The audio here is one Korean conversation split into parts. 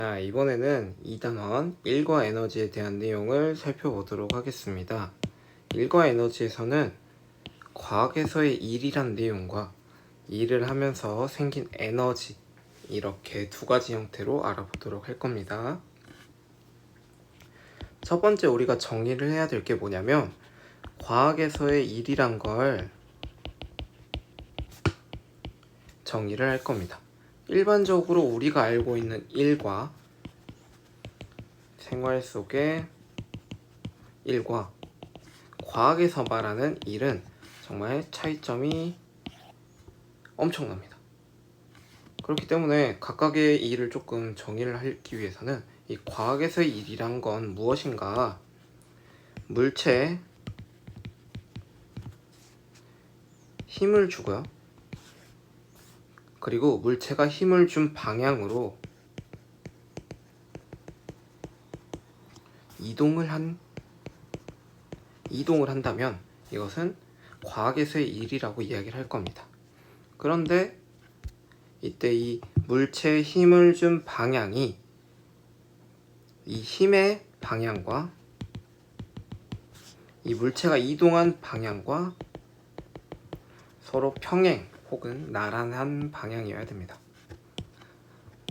자, 이번에는 2단원 일과 에너지에 대한 내용을 살펴보도록 하겠습니다. 일과 에너지에서는 과학에서의 일이란 내용과 일을 하면서 생긴 에너지, 이렇게 두 가지 형태로 알아보도록 할 겁니다. 첫 번째 우리가 정리를 해야 될 게 뭐냐면, 과학에서의 일이란 걸 정리를 할 겁니다. 일반적으로 우리가 알고 있는 일과 생활 속의 일과 과학에서 말하는 일은 정말 차이점이 엄청납니다. 그렇기 때문에 각각의 일을 조금 정의를 하기 위해서는 이 과학에서의 일이란 건 무엇인가, 물체에 힘을 주고요, 그리고 물체가 힘을 준 방향으로 이동을 한다면 이것은 과학에서의 일이라고 이야기를 할 겁니다. 그런데 이때 이 물체에 힘을 준 방향이 이 힘의 방향과 이 물체가 이동한 방향과 서로 평행 혹은 나란한 방향이어야 됩니다.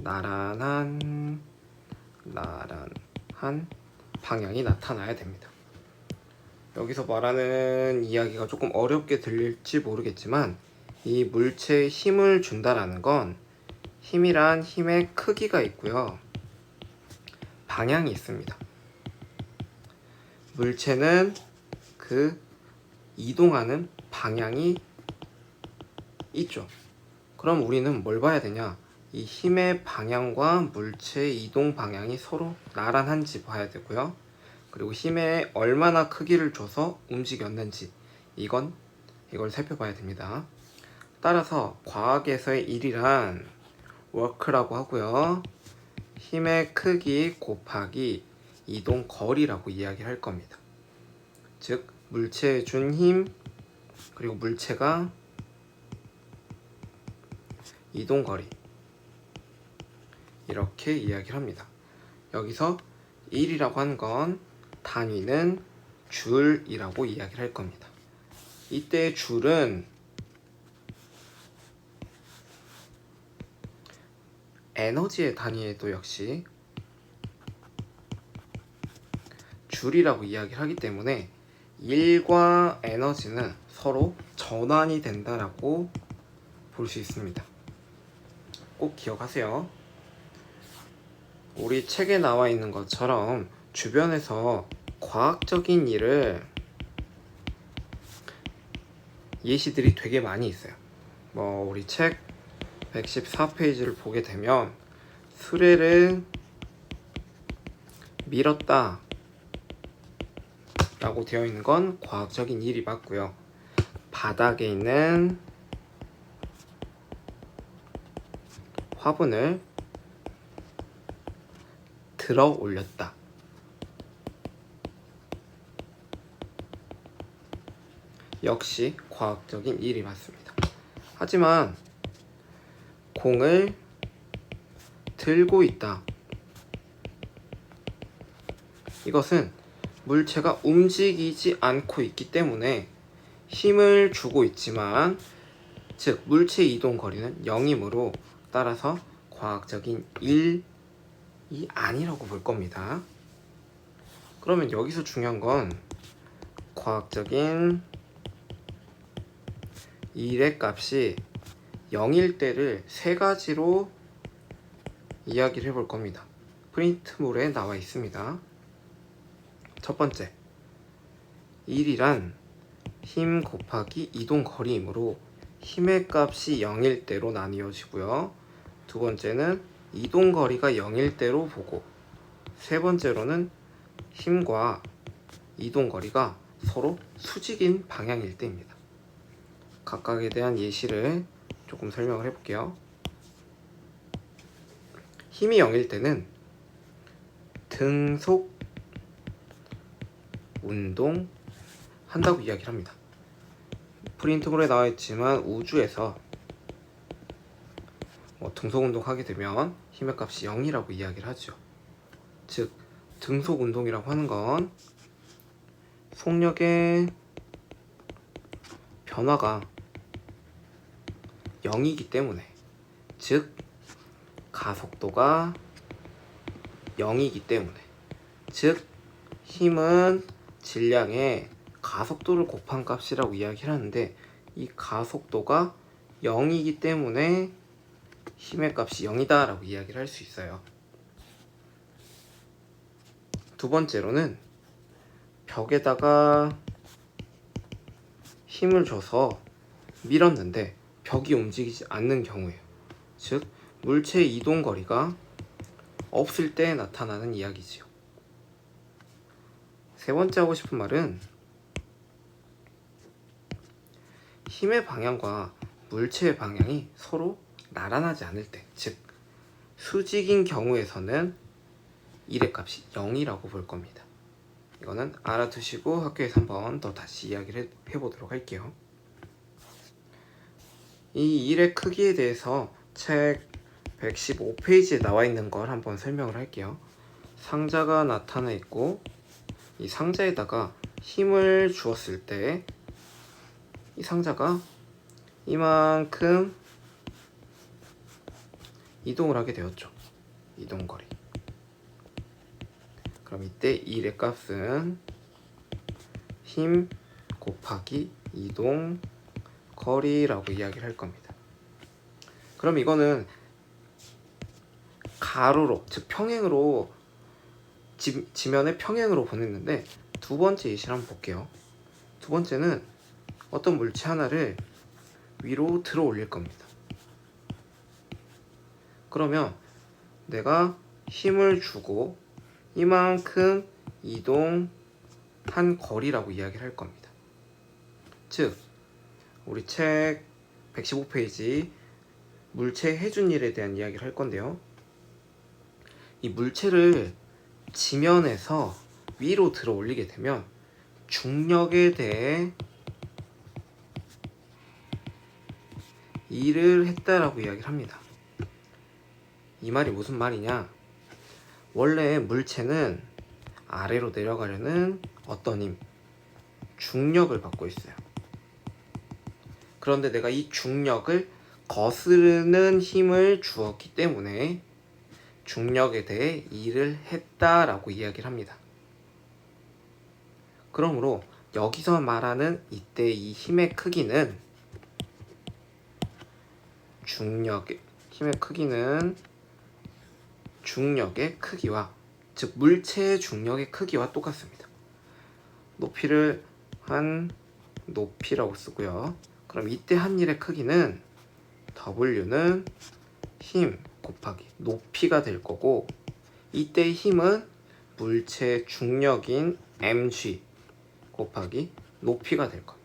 나란한 방향이 나타나야 됩니다. 여기서 말하는 이야기가 조금 어렵게 들릴지 모르겠지만, 이 물체에 힘을 준다라는 건 힘이란 힘의 크기가 있고요, 방향이 있습니다. 물체는 그 이동하는 방향이 있죠. 그럼 우리는 뭘 봐야 되냐? 이 힘의 방향과 물체의 이동 방향이 서로 나란한지 봐야 되고요, 그리고 힘에 얼마나 크기를 줘서 움직였는지 이걸 살펴봐야 됩니다. 따라서 과학에서의 일이란 워크라고 하고요, 힘의 크기 곱하기 이동 거리라고 이야기를 할 겁니다. 즉 물체에 준 힘 그리고 물체가 이동 거리, 이렇게 이야기를 합니다. 여기서 일이라고 한 건 단위는 줄이라고 이야기를 할 겁니다. 이때 줄은 에너지의 단위에도 역시 줄이라고 이야기를 하기 때문에 일과 에너지는 서로 전환이 된다라고 볼 수 있습니다. 꼭 기억하세요. 우리 책에 나와 있는 것처럼 주변에서 과학적인 일을 예시들이 되게 많이 있어요. 우리 책 114페이지를 보게 되면 수레를 밀었다 라고 되어 있는 건 과학적인 일이 맞고요, 바닥에 있는 화분을 들어 올렸다, 역시 과학적인 일이 맞습니다. 하지만 공을 들고 있다, 이것은 물체가 움직이지 않고 있기 때문에 힘을 주고 있지만, 즉 물체의 이동 거리는 0이므로 따라서 과학적인 일이 아니라고 볼 겁니다. 그러면 여기서 중요한 건 과학적인 일의 값이 0일 때를 세 가지로 이야기를 해볼 겁니다. 프린트물에 나와 있습니다. 첫 번째, 일이란 힘 곱하기 이동 거리이므로 힘의 값이 0일 때로 나뉘어지고요, 두 번째는 이동 거리가 0일 때로 보고, 세 번째로는 힘과 이동 거리가 서로 수직인 방향일 때입니다. 각각에 대한 예시를 조금 설명을 해볼게요. 힘이 0일 때는 등속 운동 한다고 이야기를 합니다. 프린트물에 나와 있지만 우주에서 등속 운동 하게 되면 힘의 값이 0이라고 이야기를 하죠. 즉 등속 운동이라고 하는 건 속력의 변화가 0이기 때문에, 즉 가속도가 0이기 때문에, 즉 힘은 질량의 가속도를 곱한 값이라고 이야기를 하는데, 이 가속도가 0이기 때문에 힘의 값이 0이다 라고 이야기를 할 수 있어요. 두 번째로는 벽에다가 힘을 줘서 밀었는데 벽이 움직이지 않는 경우예요. 즉 물체의 이동 거리가 없을 때 나타나는 이야기지요. 세 번째 하고 싶은 말은 힘의 방향과 물체의 방향이 서로 나란하지 않을 때, 즉 수직인 경우에서는 1의 값이 0이라고 볼 겁니다. 이거는 알아두시고 학교에서 한번 더 다시 이야기를 해보도록 할게요. 이 1의 크기에 대해서 책 115페이지에 나와 있는 걸 한번 설명을 할게요. 상자가 나타나 있고, 이 상자에다가 힘을 주었을 때 이 상자가 이만큼 이동을 하게 되었죠. 이동거리. 그럼 이때 1의 값은 힘 곱하기 이동 거리라고 이야기를 할 겁니다. 그럼 이거는 가로로, 즉 평행으로, 지면의 평행으로 보냈는데, 두 번째 예시를 한번 볼게요. 두 번째는 어떤 물체 하나를 위로 들어 올릴 겁니다. 그러면 내가 힘을 주고 이만큼 이동한 거리라고 이야기를 할 겁니다. 즉 우리 책 115페이지 물체의 해준 일에 대한 이야기를 할 건데요. 이 물체를 지면에서 위로 들어 올리게 되면 중력에 대해 일을 했다라고 이야기를 합니다. 이 말이 무슨 말이냐? 원래 물체는 아래로 내려가려는 어떤 힘, 중력을 받고 있어요. 그런데 내가 이 중력을 거스르는 힘을 주었기 때문에 중력에 대해 일을 했다라고 이야기를 합니다. 그러므로 여기서 말하는 이때 이 힘의 크기는 힘의 크기는 중력의 크기와, 즉 물체의 중력의 크기와 똑같습니다. 높이를 한 높이라고 쓰고요. 그럼 이때 한 일의 크기는 W는 힘 곱하기 높이가 될 거고, 이때의 힘은 물체의 중력인 mg 곱하기 높이가 될 겁니다.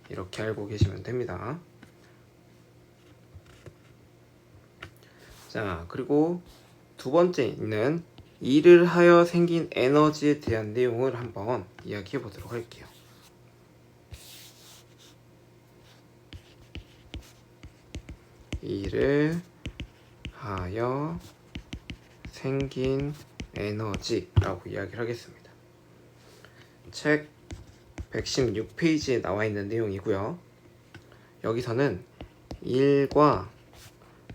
이렇게 알고 계시면 됩니다. 자, 그리고 두 번째 있는 일을 하여 생긴 에너지에 대한 내용을 한번 이야기해 보도록 할게요. 일을 하여 생긴 에너지라고 이야기를 하겠습니다. 책 116페이지에 나와 있는 내용이고요. 여기서는 일과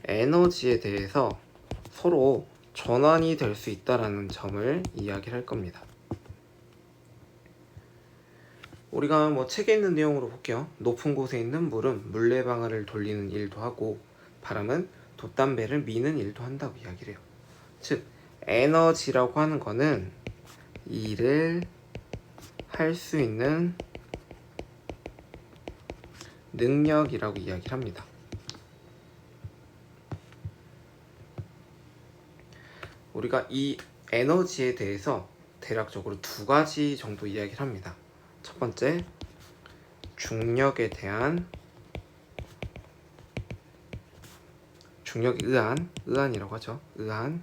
에너지에 대해서 서로 전환이 될 수 있다는 점을 이야기를 할 겁니다. 우리가 책에 있는 내용으로 볼게요. 높은 곳에 있는 물은 물레방아를 돌리는 일도 하고, 바람은 돛담배를 미는 일도 한다고 이야기를 해요. 즉 에너지라고 하는 거는 일을 할 수 있는 능력이라고 이야기를 합니다. 우리가 이 에너지에 대해서 대략적으로 두 가지 정도 이야기를 합니다. 첫 번째, 중력에 대한, 중력에 의한이라고 하죠. 의한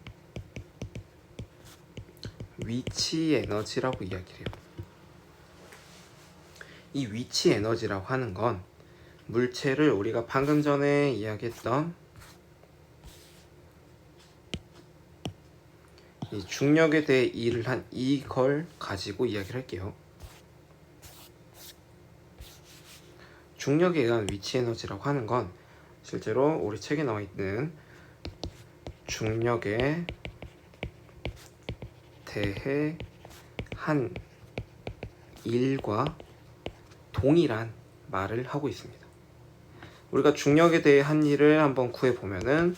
위치 에너지라고 이야기를 해요. 이 위치 에너지라고 하는 건 물체를 우리가 방금 전에 이야기했던 이 중력에 대해 일을 한 이걸 가지고 이야기를 할게요. 중력에 의한 위치 에너지라고 하는 건 실제로 우리 책에 나와 있는 중력에 대해 한 일과 동일한 말을 하고 있습니다. 우리가 중력에 대해 한 일을 한번 구해보면은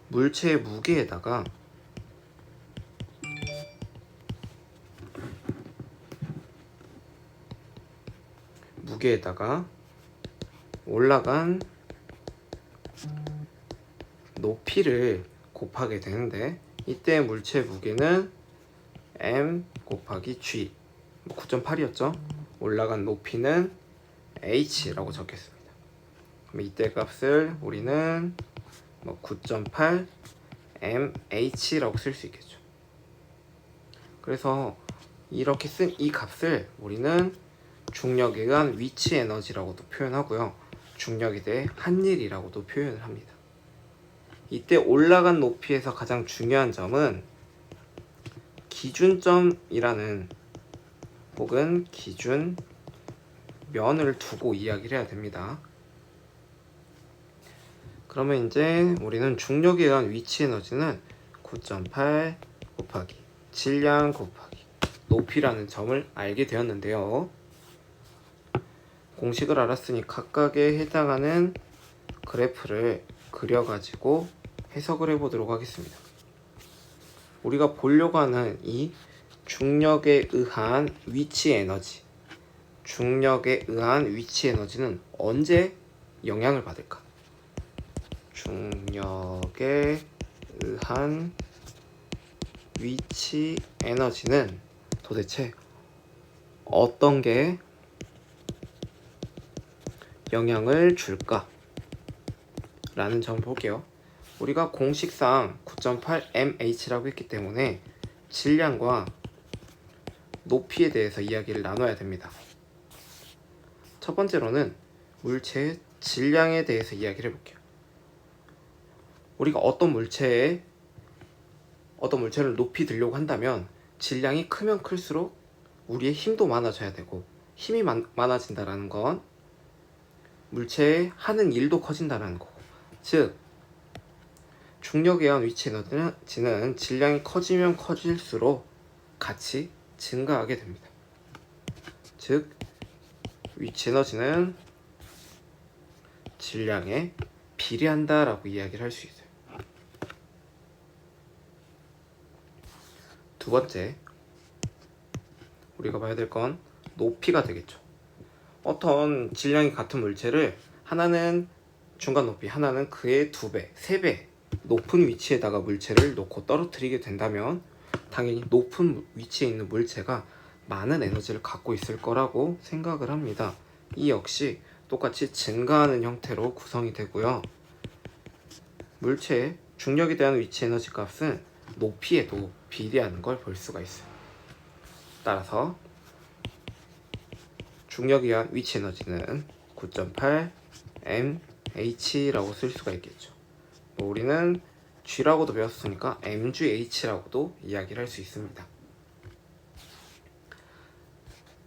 물체의 무게에다가 올라간 높이를 곱하게 되는데, 이때 물체의 무게는 m 곱하기 g 9.8이었죠. 올라간 높이는 h라고 적겠습니다. 그럼 이때 값을 우리는 9.8 mh라고 쓸 수 있겠죠. 그래서 이렇게 쓴 이 값을 우리는 중력에 의한 위치 에너지라고도 표현하고요, 중력에 대해 한 일이라고도 표현을 합니다. 이때 올라간 높이에서 가장 중요한 점은 기준점이라는 혹은 기준면을 두고 이야기를 해야 됩니다. 그러면 이제 우리는 중력에 의한 위치 에너지는 9.8 곱하기 질량 곱하기 높이라는 점을 알게 되었는데요. 공식을 알았으니 각각에 해당하는 그래프를 그려가지고 해석을 해보도록 하겠습니다. 우리가 보려고 하는 이 중력에 의한 위치 에너지, 중력에 의한 위치 에너지는 언제 영향을 받을까? 중력에 의한 위치 에너지는 도대체 어떤 게 영향을 줄까? 라는 점 볼게요. 우리가 공식상 9.8 mh라고 했기 때문에 질량과 높이에 대해서 이야기를 나눠야 됩니다. 첫 번째로는 물체의 질량에 대해서 이야기를 해볼게요. 우리가 어떤 물체를 높이 들려고 한다면 질량이 크면 클수록 우리의 힘도 많아져야 되고, 힘이 많아진다는 건 물체의 하는 일도 커진다는 거고, 즉 중력에 의한 위치 에너지는 질량이 커지면 커질수록 같이 증가하게 됩니다. 즉 위치 에너지는 질량에 비례한다라고 이야기를 할 수 있어요. 두 번째, 우리가 봐야 될 건 높이가 되겠죠. 어떤 질량이 같은 물체를 하나는 중간 높이, 하나는 그의 2배, 3배 높은 위치에다가 물체를 놓고 떨어뜨리게 된다면 당연히 높은 위치에 있는 물체가 많은 에너지를 갖고 있을 거라고 생각을 합니다. 이 역시 똑같이 증가하는 형태로 구성이 되고요. 물체의 중력에 대한 위치 에너지 값은 높이에도 비례하는 걸 볼 수가 있어요. 따라서 중력에 의한 위치 에너지는 9.8 mh라고 쓸 수가 있겠죠. 우리는 g라고도 배웠으니까 mgh라고도 이야기를 할 수 있습니다.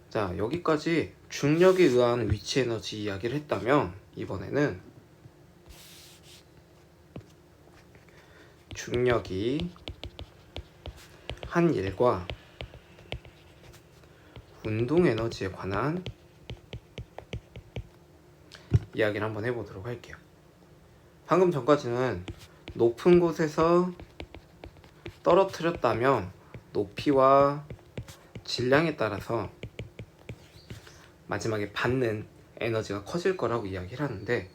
자, 여기까지 중력에 의한 위치 에너지 이야기를 했다면, 이번에는 중력이 한 일과 운동 에너지에 관한 이야기를 한번 해보도록 할게요. 방금 전까지는 높은 곳에서 떨어뜨렸다면 높이와 질량에 따라서 마지막에 받는 에너지가 커질 거라고 이야기를 하는데,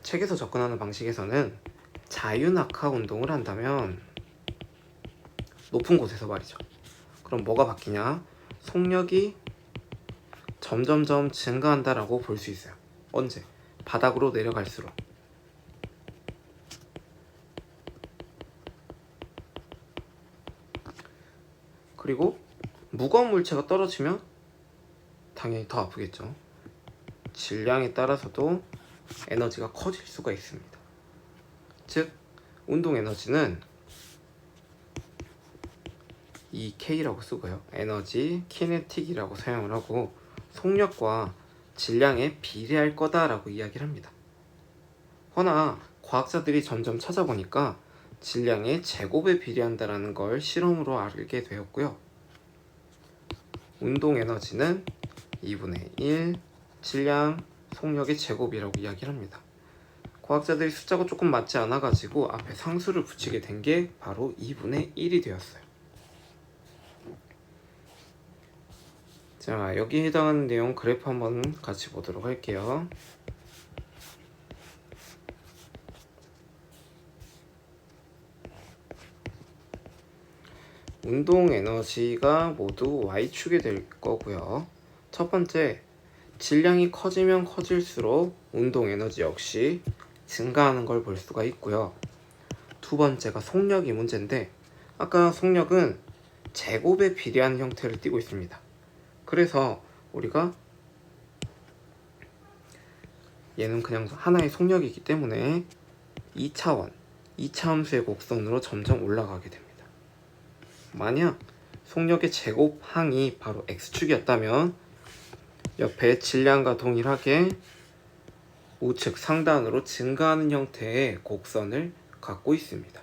책에서 접근하는 방식에서는 자유낙하 운동을 한다면 높은 곳에서 말이죠. 그럼 뭐가 바뀌냐? 속력이 점점점 증가한다라고 볼 수 있어요. 언제? 바닥으로 내려갈수록. 그리고 무거운 물체가 떨어지면 당연히 더 아프겠죠. 질량에 따라서도 에너지가 커질 수가 있습니다. 즉 운동 에너지는 이 K라고 쓰고요. 에너지 키네틱이라고 사용을 하고 속력과 질량에 비례할 거다라고 이야기를 합니다. 허나 과학자들이 점점 찾아보니까 질량의 제곱에 비례한다라는 걸 실험으로 알게 되었고요. 운동 에너지는 2분의 1 질량 속력의 제곱이라고 이야기를 합니다. 과학자들이 숫자가 조금 맞지 않아 가지고 앞에 상수를 붙이게 된 게 바로 2분의 1이 되었어요. 자, 여기에 해당하는 내용 그래프 한번 같이 보도록 할게요. 운동 에너지가 모두 Y축이 될 거고요. 첫 번째, 질량이 커지면 커질수록 운동 에너지 역시 증가하는 걸 볼 수가 있고요. 두 번째가 속력이 문제인데, 아까 속력은 제곱에 비례하는 형태를 띠고 있습니다. 그래서 우리가 얘는 그냥 하나의 속력이기 때문에 2차원, 2차 함수의 곡선으로 점점 올라가게 됩니다. 만약 속력의 제곱항이 바로 X축이었다면 옆에 질량과 동일하게 우측 상단으로 증가하는 형태의 곡선을 갖고 있습니다.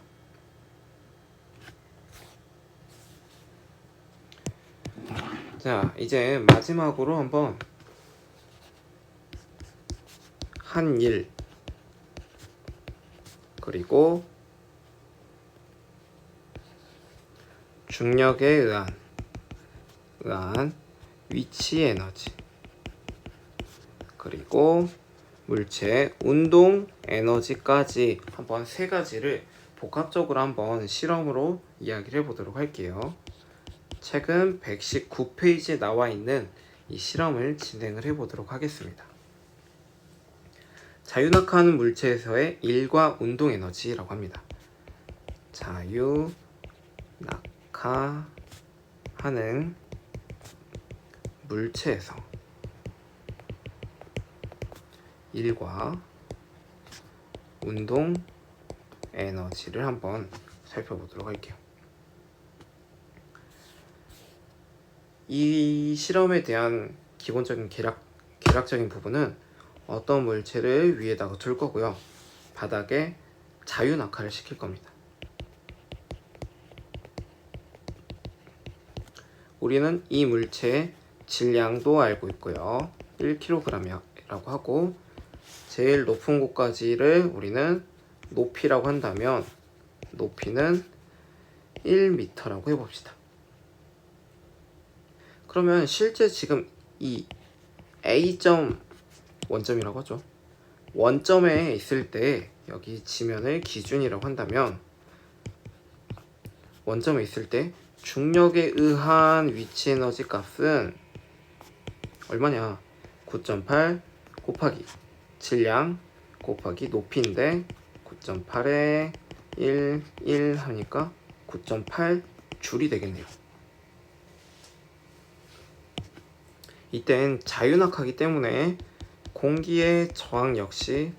자, 이제 마지막으로 한번 한 일 그리고 중력에 의한 위치 에너지 그리고 물체 운동 에너지까지 한번 세 가지를 복합적으로 한번 실험으로 이야기를 해보도록 할게요. 책은 119페이지에 나와 있는 이 실험을 진행을 해보도록 하겠습니다. 자유낙하하는 물체에서의 일과 운동 에너지라고 합니다. 자유낙하하는 물체에서 일과 운동 에너지를 한번 살펴보도록 할게요. 이 실험에 대한 기본적인 계략적인 부분은 어떤 물체를 위에다가 둘 거고요. 바닥에 자유낙하를 시킬 겁니다. 우리는 이 물체의 질량도 알고 있고요. 1kg이라고 하고 제일 높은 곳까지를 우리는 높이라고 한다면 높이는 1m라고 해봅시다. 그러면 실제 지금 이 A점 원점이라고 하죠. 원점에 있을 때 여기 지면을 기준이라고 한다면 원점에 있을 때 중력에 의한 위치 에너지 값은 얼마냐? 9.8 곱하기 질량 곱하기 높이인데 9.8에 1 하니까 9.8 줄이 되겠네요. 이땐 자유낙하기 때문에 공기의 저항 역시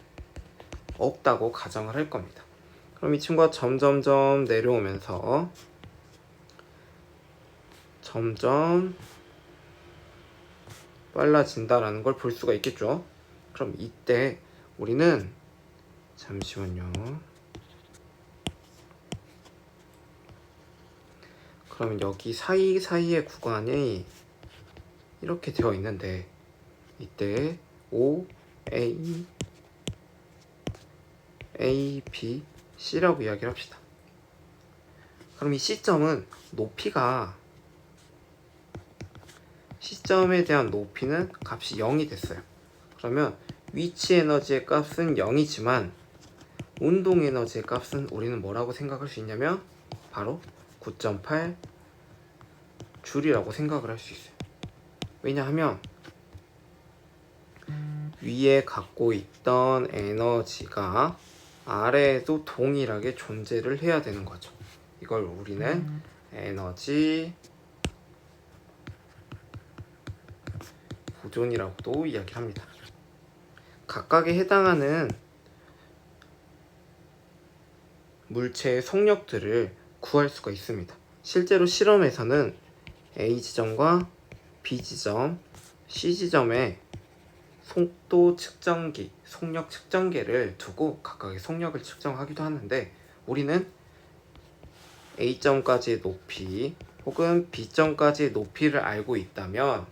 없다고 가정을 할 겁니다. 그럼 이 친구가 점점점 내려오면서 점점 빨라진다라는 걸 볼 수가 있겠죠. 그럼 이때 우리는 잠시만요. 그러면 여기 사이사이의 구간이 이렇게 되어 있는데 이때 O, A, A, B, C라고 이야기를 합시다. 그럼 이 C점은 C점에 대한 높이는 값이 0이 됐어요. 그러면 위치 에너지의 값은 0이지만 운동 에너지의 값은 우리는 뭐라고 생각할 수 있냐면 바로 9.8 줄이라고 생각을 할 수 있어요. 왜냐하면 위에 갖고 있던 에너지가 아래에도 동일하게 존재를 해야 되는 거죠. 이걸 우리는 에너지 보존이라고도 이야기합니다. 각각에 해당하는 물체의 속력들을 구할 수가 있습니다. 실제로 실험에서는 A 지점과 B 지점, C 지점에 속도 측정기, 속력 측정기를 두고 각각의 속력을 측정하기도 하는데, 우리는 A점까지의 높이 혹은 B점까지의 높이를 알고 있다면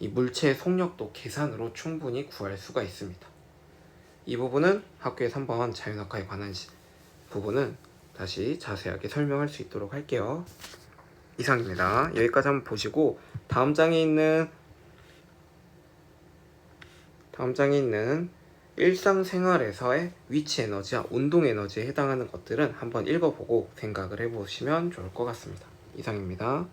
이 물체의 속력도 계산으로 충분히 구할 수가 있습니다. 이 부분은 학교에서 한번 자연학과에 관한 부분은 다시 자세하게 설명할 수 있도록 할게요. 이상입니다. 여기까지 한번 보시고 다음 장에 있는 일상생활에서의 위치 에너지와 운동 에너지에 해당하는 것들은 한번 읽어보고 생각을 해보시면 좋을 것 같습니다. 이상입니다.